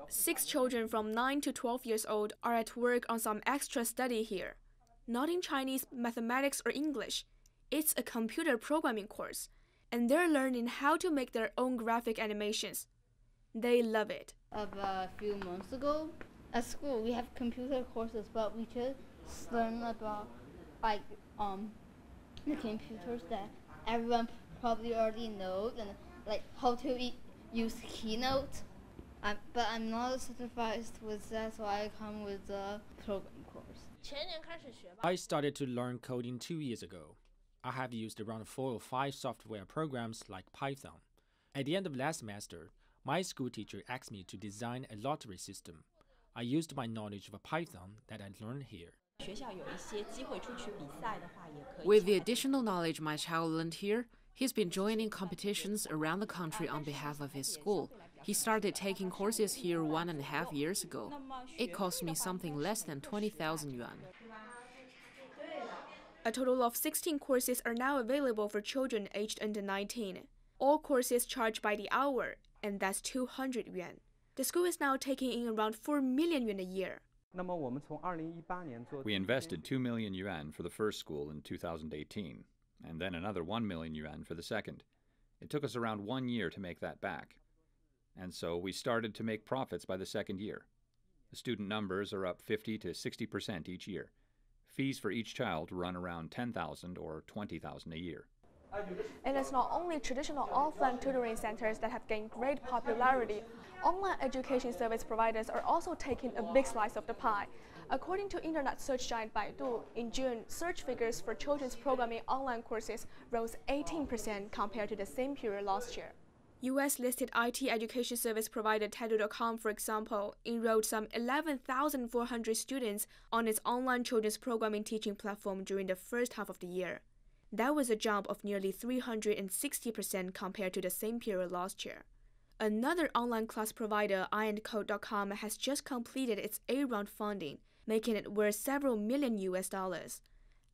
6 children from 9 to 12 years old are at work on some extra study here. Not in Chinese, mathematics, or English. It's a computer programming course, and they're learning how to make their own graphic animations. They love it. About a few months ago, at school we have computer courses, but we just learn about the computers that everyone probably already knows, and like how to use Keynote. But I'm not certified with that, so I come with the program course. I started to learn coding 2 years ago. I have used around 4 or 5 software programs like Python. At the end of last semester, my school teacher asked me to design a lottery system. I used my knowledge of Python that I learned here. With the additional knowledge my child learned here, he's been joining competitions around the country on behalf of his school. He started taking courses here 1.5 years ago. It cost me something less than 20,000 yuan. A total of 16 courses are now available for children aged under 19. All courses charged by the hour, and that's 200 yuan. The school is now taking in around 4 million yuan a year. We invested 2 million yuan for the first school in 2018, and then another 1 million yuan for the second. It took us around 1 year to make that back. And so we started to make profits by the second year. The student numbers are up 50 to 60% each year. Fees for each child run around 10,000 or 20,000 a year. And it's not only traditional offline tutoring centers that have gained great popularity. Online education service providers are also taking a big slice of the pie. According to internet search giant Baidu, in June, search figures for children's programming online courses rose 18% compared to the same period last year. US-listed IT education service provider Taidu.com, for example, enrolled some 11,400 students on its online children's programming teaching platform during the first half of the year. That was a jump of nearly 360% compared to the same period last year. Another online class provider, iandcode.com, has just completed its A-round funding, making it worth several million US.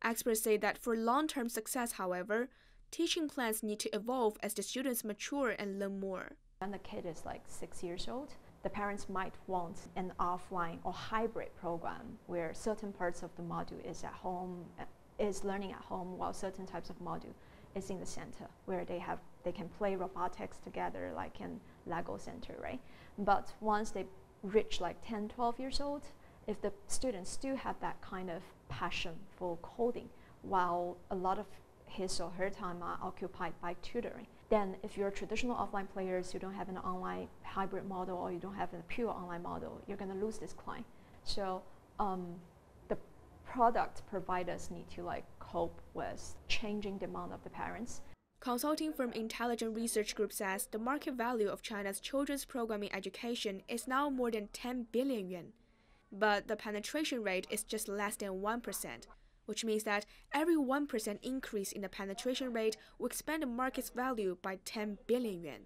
Experts say that for long-term success, however, teaching plans need to evolve as the students mature and learn more. When the kid is like 6 years old, the parents might want an offline or hybrid program where certain parts of the module is learning at home, while certain types of module is in the center, where they can play robotics together like in Lego center, right? But once they reach like 10, 12 years old, if the students still have that kind of passion for coding, while a lot of his or her time are occupied by tutoring, then if you're traditional offline players, you don't have an online hybrid model, or you don't have a pure online model, you're going to lose this client. So the product providers need to like cope with changing demand of the parents. Consulting firm Intelligent Research Group says the market value of China's children's programming education is now more than 10 billion yuan. But the penetration rate is just less than 1%, which means that every 1% increase in the penetration rate will expand the market's value by 10 billion yuan.